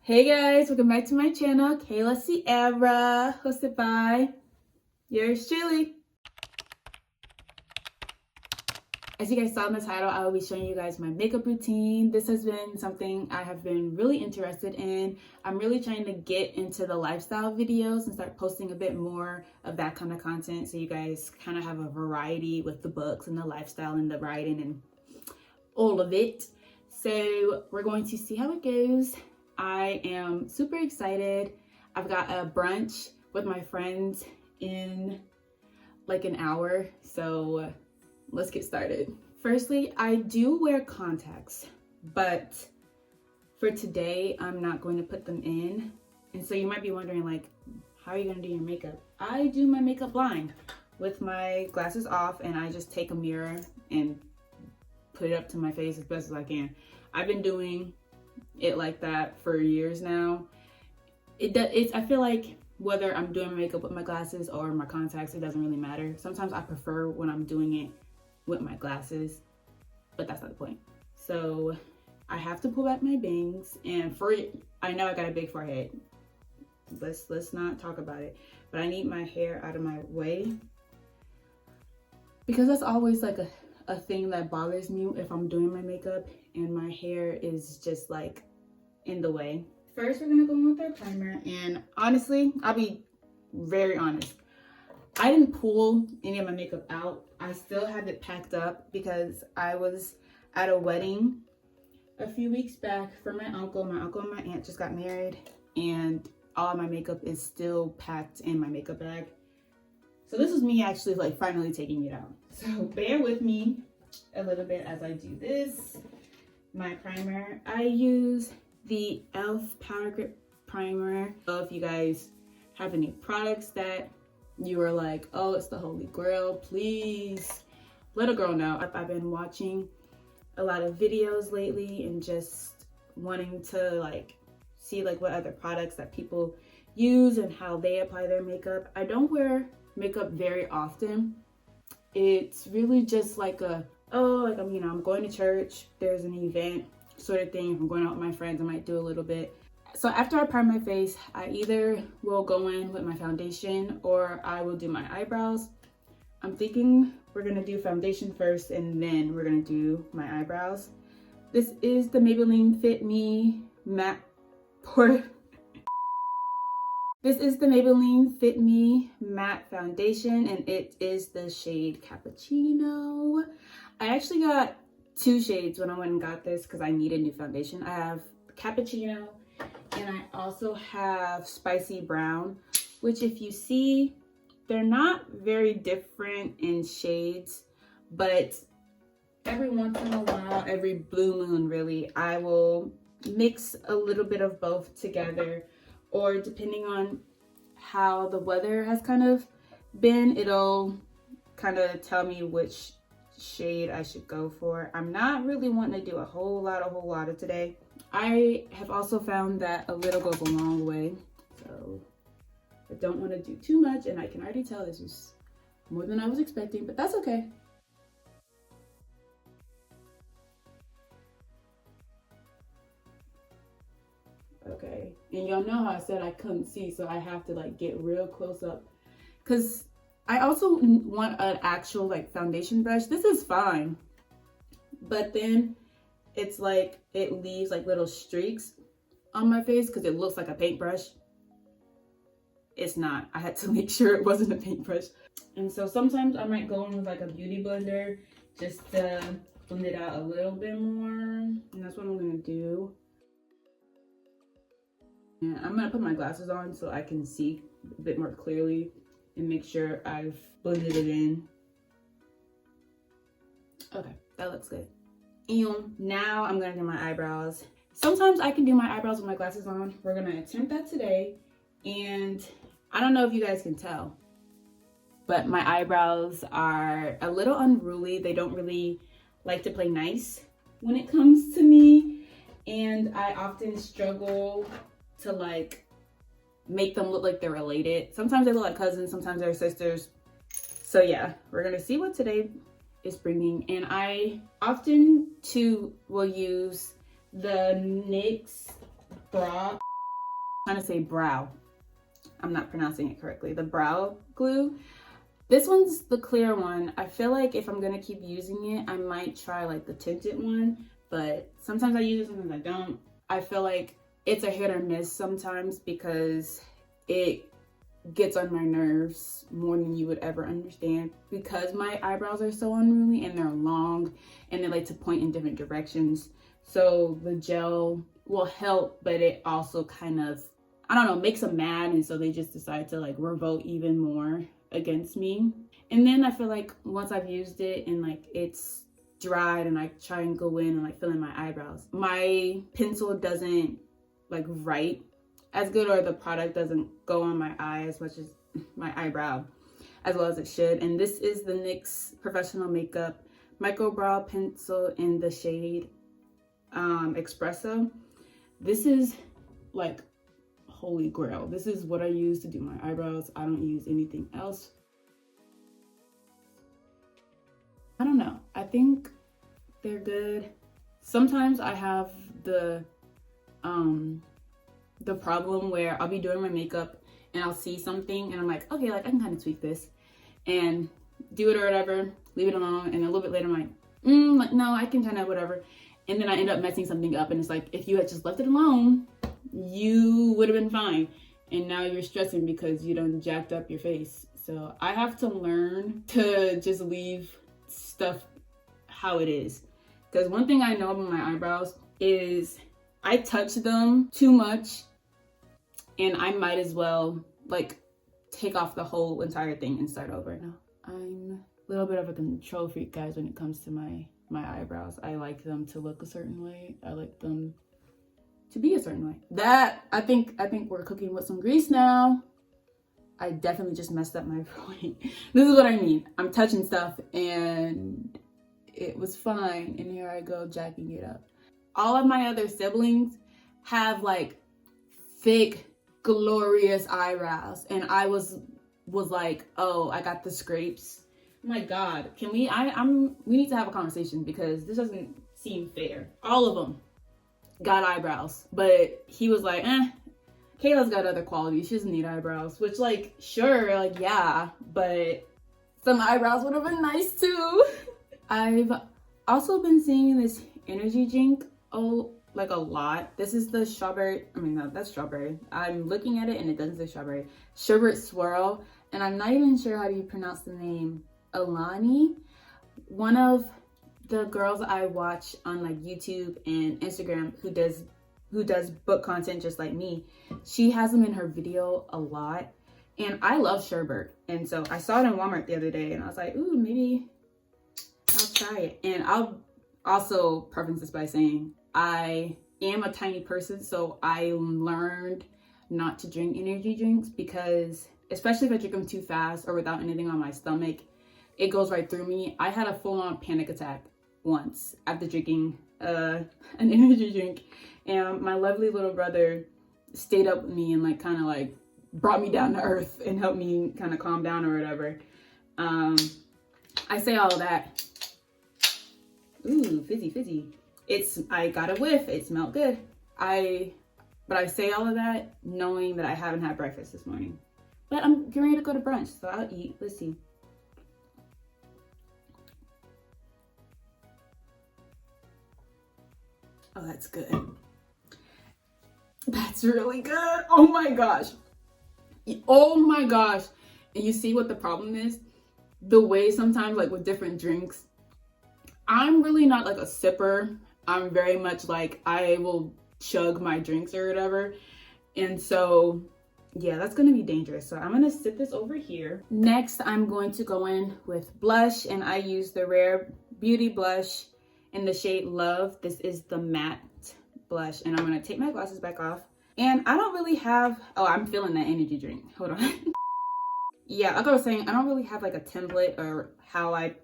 Hey guys, welcome back to my channel, Kayla Eyebrow, hosted by yours truly. As you guys saw in the title, I will be showing you guys my makeup routine. This has been something I have been really interested in. I'm really trying to get into the lifestyle videos and start posting a bit more of that kind of content so you guys kind of have a variety with the books and the lifestyle and the writing and all of it. So we're going to see how it goes. I am super excited. I've got a brunch with my friends in like an hour, so let's get started. Firstly, I do wear contacts, but for today, I'm not going to put them in. And so you might be wondering, like, how are you gonna do your makeup? I do my makeup blind with my glasses off, and I just take a mirror and put it up to my face as best as I can. I've been doing it like that for years now. I feel like whether I'm doing my makeup with my glasses or my contacts, it doesn't really matter. Sometimes I prefer when I'm doing it with my glasses, but that's not the point. So I have to pull back my bangs, and I know I got a big forehead. Let's not talk about it, but I need my hair out of my way because that's always like a thing that bothers me if I'm doing my makeup and my hair is just like in the way. First, we're gonna go in with our primer, and honestly, I'll be very honest. I didn't pull any of my makeup out. I still have it packed up because I was at a wedding a few weeks back for my uncle. My uncle and my aunt just got married, and all of my makeup is still packed in my makeup bag. So this is me actually like finally taking it out. So bear with me a little bit as I do this. My primer, I use the e.l.f. Power Grip Primer. So if you guys have any products that you are like, oh, it's the holy grail, please let a girl know. I've been watching a lot of videos lately and just wanting to like see like what other products that people use and how they apply their makeup. I don't wear makeup very often. It's really just like I'm going to church, there's an event sort of thing. If I'm going out with my friends, I might do a little bit. So after I prime my face, I either will go in with my foundation or I will do my eyebrows. I'm thinking we're gonna do foundation first and then we're gonna do my eyebrows. This is the Maybelline Fit Me Matte This is the Maybelline Fit Me Matte Foundation, and it is the shade Cappuccino. I actually got two shades when I went and got this because I needed new foundation. I have Cappuccino and I also have Spicy Brown, which if you see, they're not very different in shades, but every once in a while, every blue moon really, I will mix a little bit of both together, or depending on how the weather has kind of been, it'll kind of tell me which shade I should go for. I'm not really wanting to do a whole lot of today. I have also found that a little goes a long way, so I don't want to do too much, and I can already tell this is more than I was expecting, but that's okay. Okay, and y'all know how I said I couldn't see, so I have to like get real close up because I also want an actual like foundation brush. This is fine, but then it's like it leaves like little streaks on my face because it looks like a paintbrush. It's not. I had to make sure it wasn't a paintbrush. And so sometimes I might go in with like a beauty blender just to blend it out a little bit more, and that's what I'm gonna do. And I'm gonna put my glasses on so I can see a bit more clearly and make sure I've blended it in. Okay, that looks good. And now I'm gonna do my eyebrows. Sometimes I can do my eyebrows with my glasses on. We're gonna attempt that today. And I don't know if you guys can tell, but my eyebrows are a little unruly. They don't really like to play nice when it comes to me. And I often struggle to like make them look like they're related. Sometimes they look like cousins, sometimes they're sisters. So yeah, we're gonna see what today is bringing. And I often too will use the NYX bra trying to say brow. I'm not pronouncing it correctly. The brow glue. This one's the clear one. I feel like if I'm gonna keep using it, I might try like the tinted one, but sometimes I use it, sometimes I don't. I feel like it's a hit or miss sometimes because it gets on my nerves more than you would ever understand, because my eyebrows are so unruly and they're long and they like to point in different directions. So the gel will help, but it also kind of, I don't know, makes them mad, and so they just decide to like revolt even more against me. And then I feel like once I've used it and like it's dried and I try and go in and like fill in my eyebrows, my pencil doesn't like write as good, or the product doesn't go on my eye as much as my eyebrow as well as it should. And this is the NYX Professional Makeup Micro Brow Pencil in the shade Espresso. This is like holy grail. This is what I use to do my eyebrows. I don't use anything else. I don't know. I think they're good. Sometimes I have the problem where I'll be doing my makeup and I'll see something and I'm like, okay, like I can kind of tweak this and do it or whatever, leave it alone. And a little bit later, I'm like, no, I can kind of whatever. And then I end up messing something up, and it's like, if you had just left it alone, you would have been fine. And now you're stressing because you done jacked up your face. So I have to learn to just leave stuff how it is. Because one thing I know about my eyebrows is I touch them too much, and I might as well like take off the whole entire thing and start over. Now, I'm a little bit of a control freak, guys, when it comes to my eyebrows. I like them to look a certain way. I like them to be a certain way. That I think we're cooking with some grease now. I definitely just messed up my point. This is what I mean. I'm touching stuff and it was fine, and here I go jacking it up. All of my other siblings have like thick, glorious eyebrows, and I was like, oh, I got the scrapes. Oh my God, can we? We need to have a conversation because this doesn't seem fair. All of them got eyebrows, but he was like, Kayla's got other qualities. She doesn't need eyebrows, which like, sure, like, yeah, but some eyebrows would have been nice too. I've also been seeing this energy drink, like a lot. This is the strawberry, no, that's strawberry. I'm looking at it and it doesn't say strawberry. Sherbet Swirl, and I'm not even sure how do you pronounce the name. Alani, one of the girls I watch on like YouTube and Instagram who does book content just like me, she has them in her video a lot, and I love sherbet, and so I saw it in Walmart the other day and I was like, ooh, maybe I'll try it. And I'll also preface this by saying I am a tiny person, so I learned not to drink energy drinks because, especially if I drink them too fast or without anything on my stomach, it goes right through me. I had a full-on panic attack once after drinking an energy drink, and my lovely little brother stayed up with me and like kind of like brought me down to earth and helped me kind of calm down or whatever. I say all of that. Ooh, fizzy. I got a whiff. It smelled good. But I say all of that knowing that I haven't had breakfast this morning. But I'm getting ready to go to brunch, so I'll eat. Let's see. Oh, that's good. That's really good. Oh my gosh. Oh my gosh. And you see what the problem is? The way sometimes like with different drinks, I'm really not like a sipper. I'm very much like I will chug my drinks or whatever. And so yeah, that's gonna be dangerous. So I'm gonna sit this over here. Next, I'm going to go in with blush, and I use the Rare Beauty blush in the shade Love. This is the matte blush, and I'm gonna take my glasses back off. And I don't really have, oh, I'm feeling that energy drink. Hold on. Yeah, like I was saying, I don't really have like a template or how I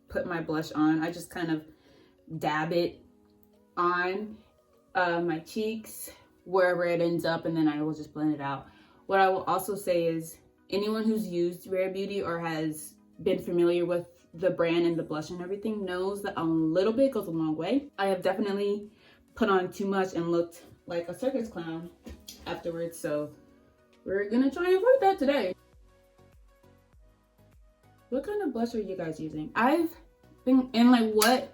put my blush on. I just kind of dab it on my cheeks, wherever it ends up, and then I will just blend it out. What I will also say is anyone who's used Rare Beauty or has been familiar with the brand and the blush and everything knows that a little bit goes a long way. I have definitely put on too much and looked like a circus clown afterwards. So we're gonna try and avoid that today. What kind of blush are you guys using? I've been in like what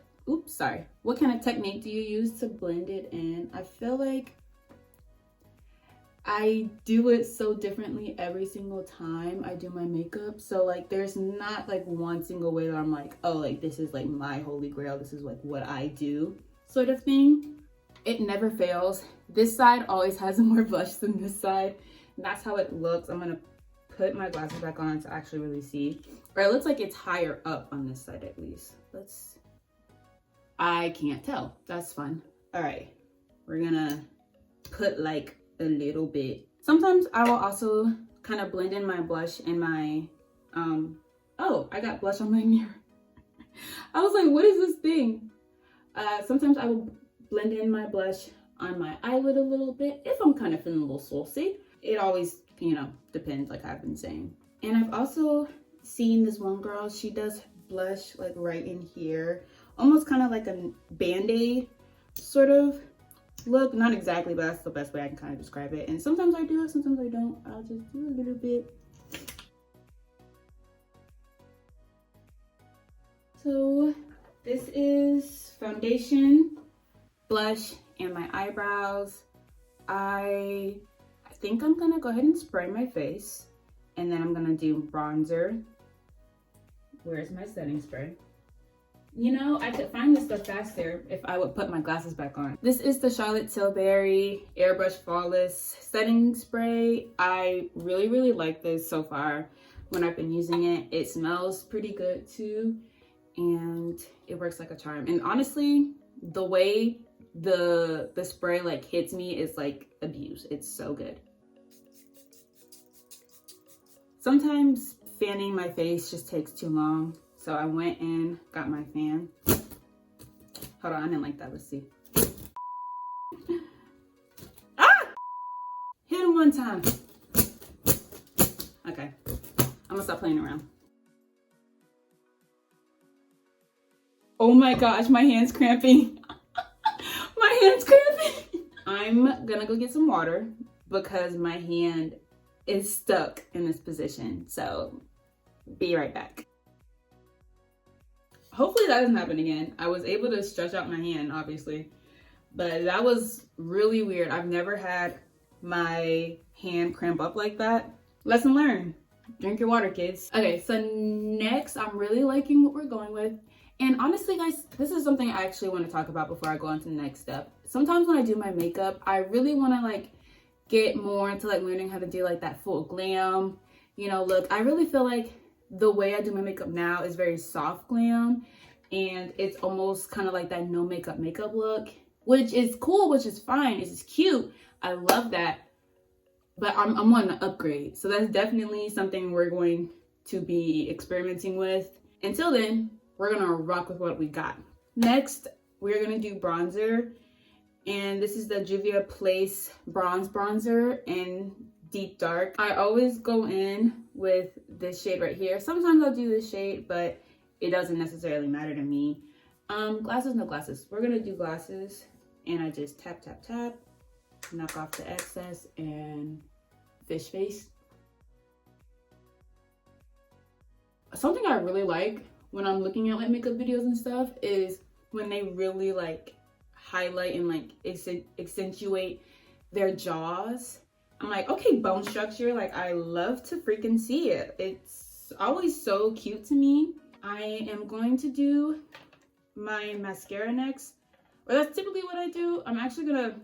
kind of technique do you use to blend it in? I feel like I do it so differently every single time I do my makeup. So like there's not like one single way that I'm like, oh, like this is like my holy grail, this is like what I do sort of thing. It never fails. This side always has more blush than this side. And that's how it looks. I'm gonna put my glasses back on to actually really see. Or it looks like it's higher up on this side at least. I can't tell. That's fun. All right, we're gonna put like a little bit. Sometimes I will also kind of blend in my blush in my, oh, I got blush on my mirror. I was like, what is this thing? Sometimes I will blend in my blush on my eyelid a little bit if I'm kind of feeling a little saucy. It always, you know, depends, like I've been saying. And I've also seen this one girl, she does blush like right in here, almost kind of like a band-aid sort of look. Not exactly, but that's the best way I can kind of describe it. And sometimes I do it, sometimes I don't. I'll just do a little bit. So this is foundation, blush, and my eyebrows. I think I'm gonna go ahead and spray my face, and then I'm gonna do bronzer. Where's my setting spray? You know, I could find this stuff faster if I would put my glasses back on. This is the Charlotte Tilbury Airbrush Flawless Setting Spray. I really like this so far when I've been using it. It smells pretty good too, and it works like a charm. And honestly, the way the spray like hits me is like abuse. It's so good. Sometimes fanning my face just takes too long. So I went in, got my fan. Hold on, I didn't like that. Let's see. Ah! Hit him one time. Okay, I'm gonna stop playing around. Oh my gosh, my hand's cramping. My hand's cramping. I'm gonna go get some water because my hand is stuck in this position. So be right back. Hopefully that doesn't happen again. I was able to stretch out my hand, obviously, but that was really weird. I've never had my hand cramp up like that. Lesson learned. Drink your water, kids. Okay, so next, I'm really liking what we're going with. And honestly, guys, this is something I actually want to talk about before I go on to the next step. Sometimes when I do my makeup, I really want to like get more into like learning how to do like that full glam, you know, look. I really feel like the way I do my makeup now is very soft glam, and it's almost kind of like that no makeup look, which is cool, which is fine. It's cute. I love that, but I'm wanting to upgrade. So that's definitely something we're going to be experimenting with. Until then, we're gonna rock with what we got. Next, we're gonna do bronzer, and this is the Juvia Place Bronze Bronzer in Deep Dark. I always go in with this shade right here. Sometimes I'll do this shade, but it doesn't necessarily matter to me. Glasses, no glasses. We're gonna do glasses, and I just tap, knock off the excess, and fish face. Something I really like when I'm looking at like makeup videos and stuff is when they really like highlight and like accentuate their jaws. I'm like, okay, bone structure, like I love to freaking see it. It's always so cute to me. I am going to do my mascara next. Well, that's typically what I do. I'm actually gonna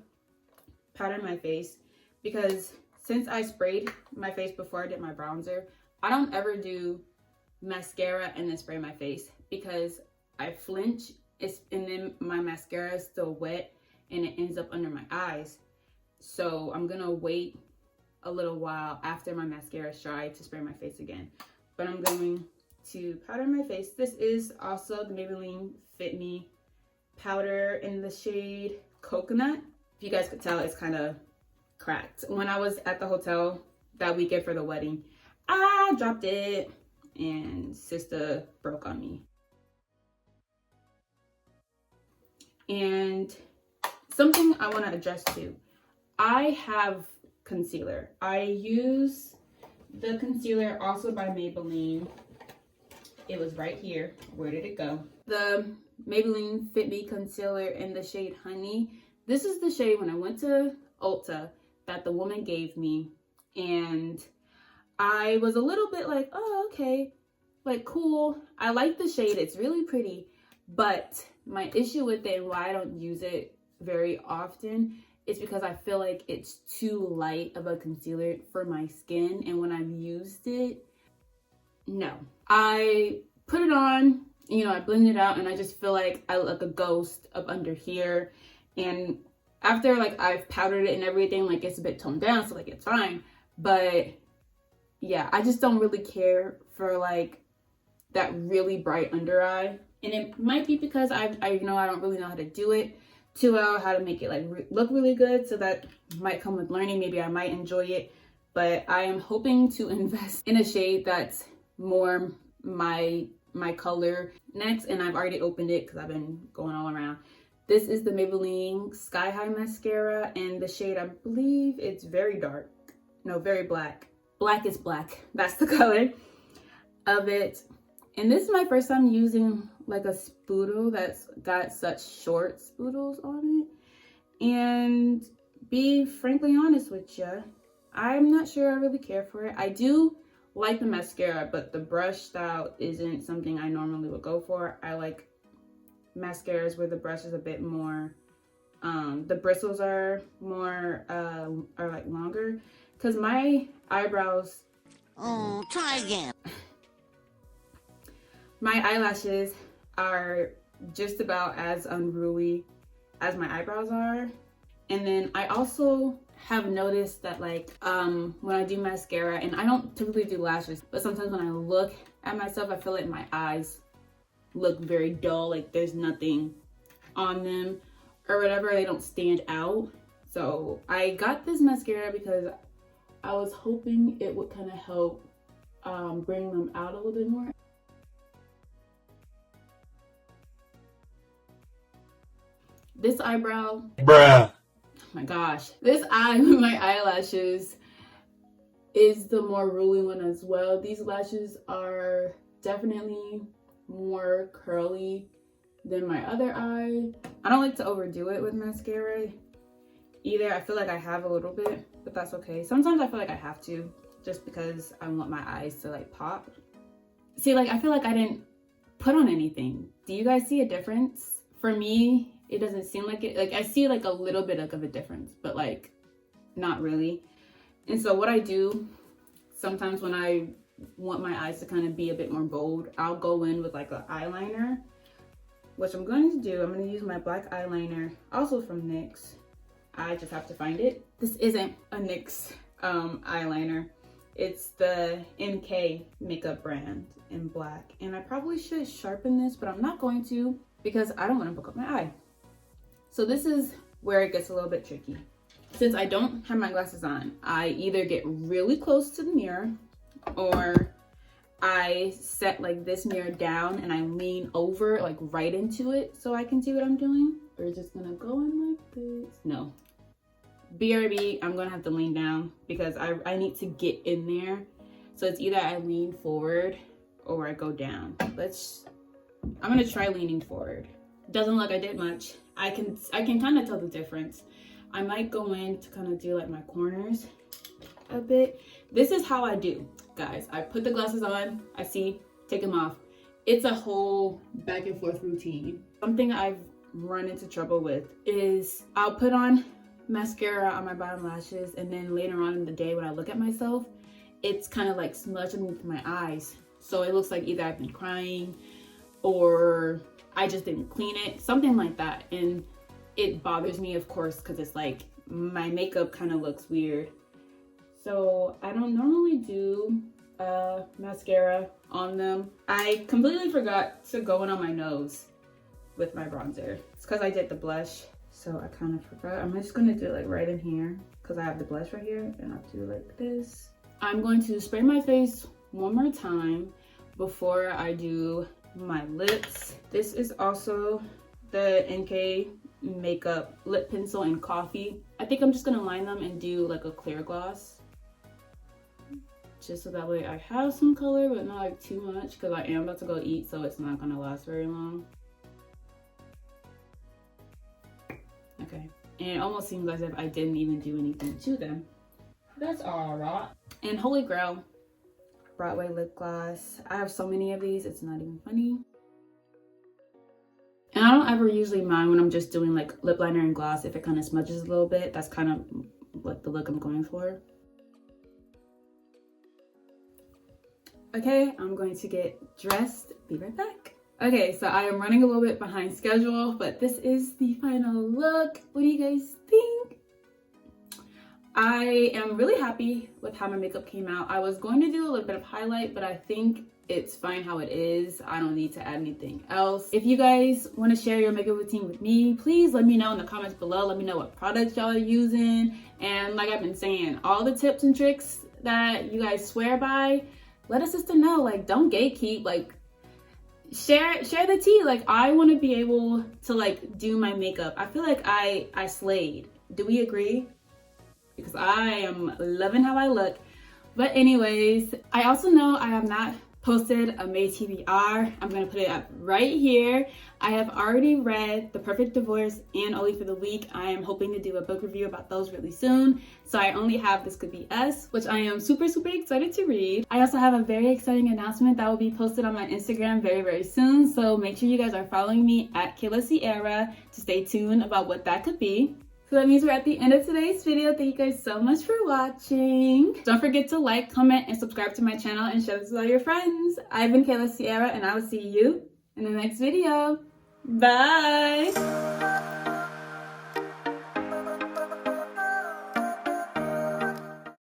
powder my face because since I sprayed my face before I did my bronzer, I don't ever do mascara and then spray my face because I flinch and then my mascara is still wet and it ends up under my eyes. So I'm gonna wait a little while after my mascara is dry to spray my face again. But I'm going to powder my face. This is also the Maybelline Fit Me powder in the shade Coconut. If you guys could tell, it's kind of cracked. When I was at the hotel that weekend for the wedding, I dropped it and sister broke on me. And something I want to address too. I have concealer. I use the concealer also by Maybelline. It was right here. Where did it go? The Maybelline Fit Me concealer in the shade Honey. This is the shade when I went to Ulta that the woman gave me, and I was a little bit like, oh, okay, like cool. I like the shade, it's really pretty, but my issue with it and why I don't use it very often is because I feel like it's too light of a concealer for my skin, and when I've used it, no. I put it on, you know, I blend it out, and I just feel like I look like a ghost up under here, and after like I've powdered it and everything, like it's a bit toned down, so like it's fine, but yeah, I just don't really care for like that really bright under eye. And it might be because I know I don't really know how to do it too well, how to make it like look really good, so that might come with learning. Maybe I might enjoy it, but I am hoping to invest in a shade that's more my color next, and I've already opened it because I've been going all around. This is the Maybelline Sky High Mascara, and the shade, I believe it's very dark, no, very black. Black is black, that's the color of it. And this is my first time using like a spoodle that's got such short spoodles on it. And be frankly honest with you, I'm not sure I really care for it. I do like the mascara, but the brush style isn't something I normally would go for. I like mascaras where the brush is a bit more, the bristles are more, are like longer. Because my eyebrows... Oh, try again. My eyelashes are just about as unruly as my eyebrows are. And then I also have noticed that like when I do mascara, and I don't typically do lashes, but sometimes when I look at myself, I feel like my eyes look very dull, like there's nothing on them or whatever. They don't stand out. So I got this mascara because I was hoping it would kind of help bring them out a little bit more. This eyebrow, bruh. Oh my gosh. This eye with my eyelashes is the more ruling one as well. These lashes are definitely more curly than my other eye. I don't like to overdo it with mascara either. I feel like I have a little bit, but that's okay. Sometimes I feel like I have to, just because I want my eyes to like pop. See, like I feel like I didn't put on anything. Do you guys see a difference? For me, it doesn't seem like it. Like I see like a little bit of a difference, but like not really. And so what I do sometimes when I want my eyes to kind of be a bit more bold, I'll go in with like an eyeliner, which I'm going to do. I'm going to use my black eyeliner, also from NYX. I just have to find it. This isn't a NYX eyeliner. It's the MK makeup brand in black. And I probably should sharpen this, but I'm not going to because I don't want to book up my eye. So this is where it gets a little bit tricky. Since I don't have my glasses on, I either get really close to the mirror or I set like this mirror down and I lean over like right into it so I can see what I'm doing. We're just gonna go in like this. No. BRB, I'm gonna have to lean down because I need to get in there. So it's either I lean forward or I go down. I'm gonna try leaning forward. Doesn't look like I did much. I can kind of tell the difference. I might go in to kind of do like my corners a bit. This is how I do, guys. I put the glasses on, I see, take them off. It's a whole back and forth routine. Something I've run into trouble with is I'll put on mascara on my bottom lashes, and then later on in the day when I look at myself, it's kind of like smudged underneath my eyes. So it looks like either I've been crying or I just didn't clean it, something like that. And it bothers me, of course, because it's like my makeup kind of looks weird. So I don't normally do mascara on them. I completely forgot to go in on my nose with my bronzer. It's because I did the blush, so I kind of forgot. I'm just gonna do it like right in here because I have the blush right here, and I'll do like this. I'm going to spray my face one more time before I do my lips. This is also the NK makeup lip pencil in coffee. I think I'm just gonna line them and do like a clear gloss. Just so that way I have some color, but not like too much, because I am about to go eat, so it's not gonna last very long. Okay, and it almost seems as if I didn't even do anything to them. That's all right. And Holy Grail Broadway lip gloss. I have so many of these, it's not even funny. And I don't ever usually mind when I'm just doing like lip liner and gloss if it kind of smudges a little bit. That's kind of like the look I'm going for. Okay, I'm going to get dressed. Be right back. Okay, so I am running a little bit behind schedule, but this is the final look. What do you guys think? I am really happy with how my makeup came out. I was going to do a little bit of highlight, but I think it's fine how it is. I don't need to add anything else. If you guys want to share your makeup routine with me, please let me know in the comments below. Let me know what products y'all are using. And like I've been saying, all the tips and tricks that you guys swear by, let a sister know. Like, don't gatekeep. Like, share the tea. Like, I want to be able to like do my makeup. I feel like I slayed. Do we agree? Because I am loving how I look. But anyways, I also know I have not posted a May TBR. I'm gonna put it up right here. I have already read The Perfect Divorce and Only for the Week. I am hoping to do a book review about those really soon. So I only have This Could Be Us, which I am super excited to read. I also have a very exciting announcement that will be posted on my Instagram very soon. So make sure you guys are following me at Kayla Sierra to stay tuned about what that could be. So that means we're at the end of today's video. Thank you guys so much for watching. Don't forget to like, comment, and subscribe to my channel and share this with all your friends. I've been Kayla Sierra, and I will see you in the next video. Bye!